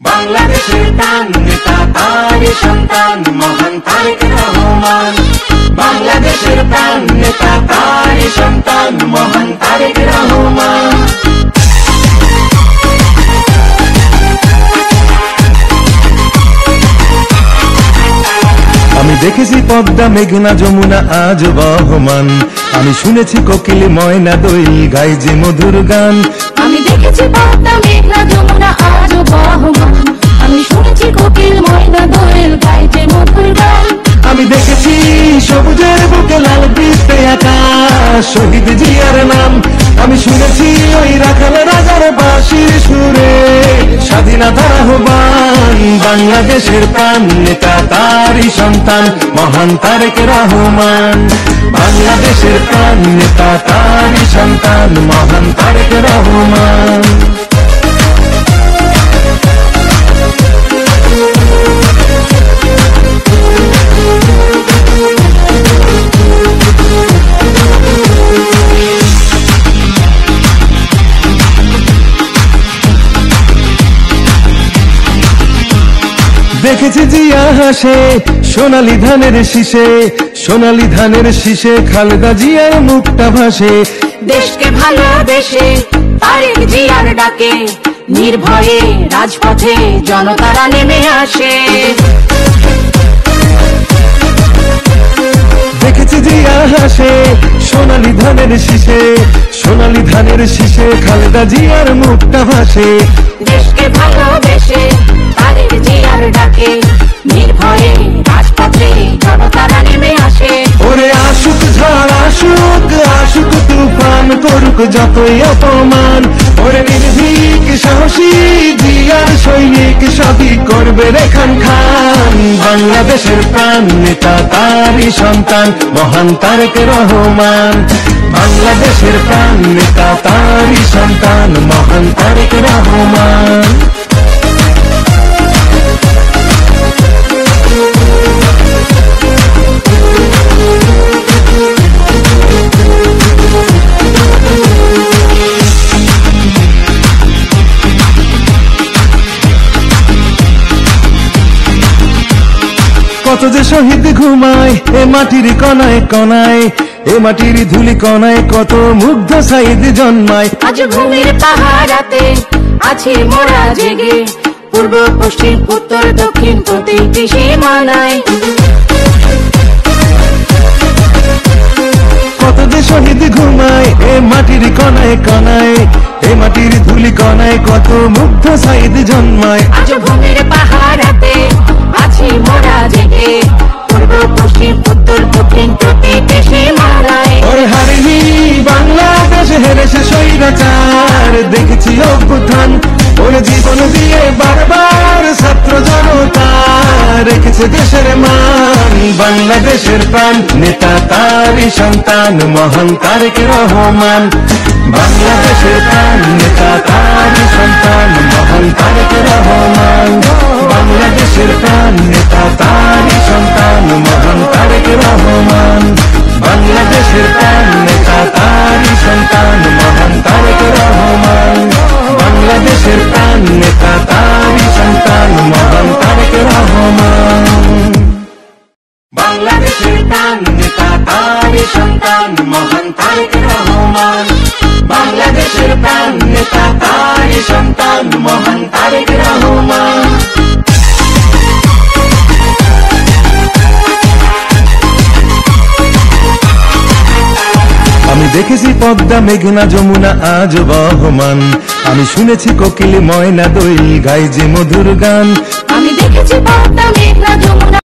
বাংলাদেশের প্রাণ নেতা তারই সন্তান মহান তারেক রহমান। বাংলাদেশের প্রাণ নেতা তারই সন্তান মহান তারেক রহমান। আমি দেখেছি পদ্মা মেঘনা যমুনা আজ বহমান, আমি শুনেছি কোকিল ময়না দোয়েল গায় যে মধুর গান। আমি দেখেছি পদ্মা মেঘনা যমুনা আজ বহমান, আমি শুনেছি কোকিল ময়না দোয়েল গায় যে মধুর গান। আমি দেখেছি সবুজের বুকে লাল বৃষ্টি আকাশ, শহীদ জিয়ার নাম আমি শুনেছি ওই রাখাল রাজার বাঁশির সুরে। স্বাধীনতার আহ্বান বাংলাদেশের প্রাণ নেতা তারই সন্তান মহান তারেক রহমান। বাংলাদেশের প্রাণ নেতা তারই সন্তান মহান তারেক রহমান। দেখেছি জিয়া হাসে সোনালী ধানের শীষে, সোনালী ধানের শীষে খালেদা জিয়ার মুখটা ভাসে। দেশকে ভালোবেসে তারেক জিয়ার ডাকে নির্ভয়ে রাজপথে জনতারা নেমে আসে। দেখেছি জিয়া হাসে সোনালী ধানের শীষে, সোনালী ধানের শীষে খালেদা জিয়ার মুখটা ভাসে। দেশকে ভালোবেসে তারেক জিয়ার ডাকে নির্ভয়ে রাজপথে জনতারা নেমে আসে। ওরে আসুক ঝড় আসুক আসুক তুফান করুক যতই অপমান, ওরে নির্ভীক সাহসী জিয়ার সৈনিক সবই করবে রেখান খান। বাংলাদেশের প্রাণ নেতা তারই সন্তান মহান তারেক রহমান। বাংলাদেশের প্রাণ নেতা তারই সন্তান মহান তারেক রহমান। কত যে শহীদ ঘুমায় এ মাটির কণায় কণায়, এ মাটির ধুলি কণায় কত মুগ্ধ সাইদ জন্মায়। আজ ভূমির পাহাড়াতে আছি মোরা জেগে, পূর্ব পশ্চিম উত্তর দক্ষিণ প্রতিটি সীমানায়। কত যে শহীদ ঘুমায় এ মাটির কণায় কণায়, এ মাটির ধুলি কণায় কত মুগ্ধ সাইদ জন্মায়। আজ ভূমির পাহাড়াতে আছি মোরা জেগে, পূর্ব পশ্চিম উত্তর দক্ষিণ প্রতিটি সীমানায়। ওরে হারিনি বাংলাদেশ হেরেছে স্বৈরাচার, দেখেছি অভ্যুত্থান ওরে জীবন দিয়ে বারবার ছাত্র জনতা রেখেছে দেশের মান। বাংলাদেশের প্রাণ নেতা তারই সন্তান মহান তারেক রহমান। বাংলাদেশের প্রাণ নেতা তারই সন্তান মহান তারেক রহমান। বাংলাদেশের প্রাণ নেতা তারই সন্তান মহান তারেক রহমান। বাংলাদেশের প্রাণ নেতা তারই সন্তান মহান তারেক রহমান। বাংলাদেশের প্রাণ নেতা তারই সন্তান মহান তারেক রহমান। বাংলাদেশের প্রাণ নেতা তারই সন্তান মহান তারেক রহমান। বাংলাদেশের প্রাণ নেতা তারই সন্তান মহান তারেক রহমান। আমি দেখেছি পদ্মা মেঘনা যমুনা আজ বহমান, আমি শুনেছি কোকিল ময়না দোয়েল গায় যে মধুর গান। আমি দেখেছি পদ্মা মেঘনা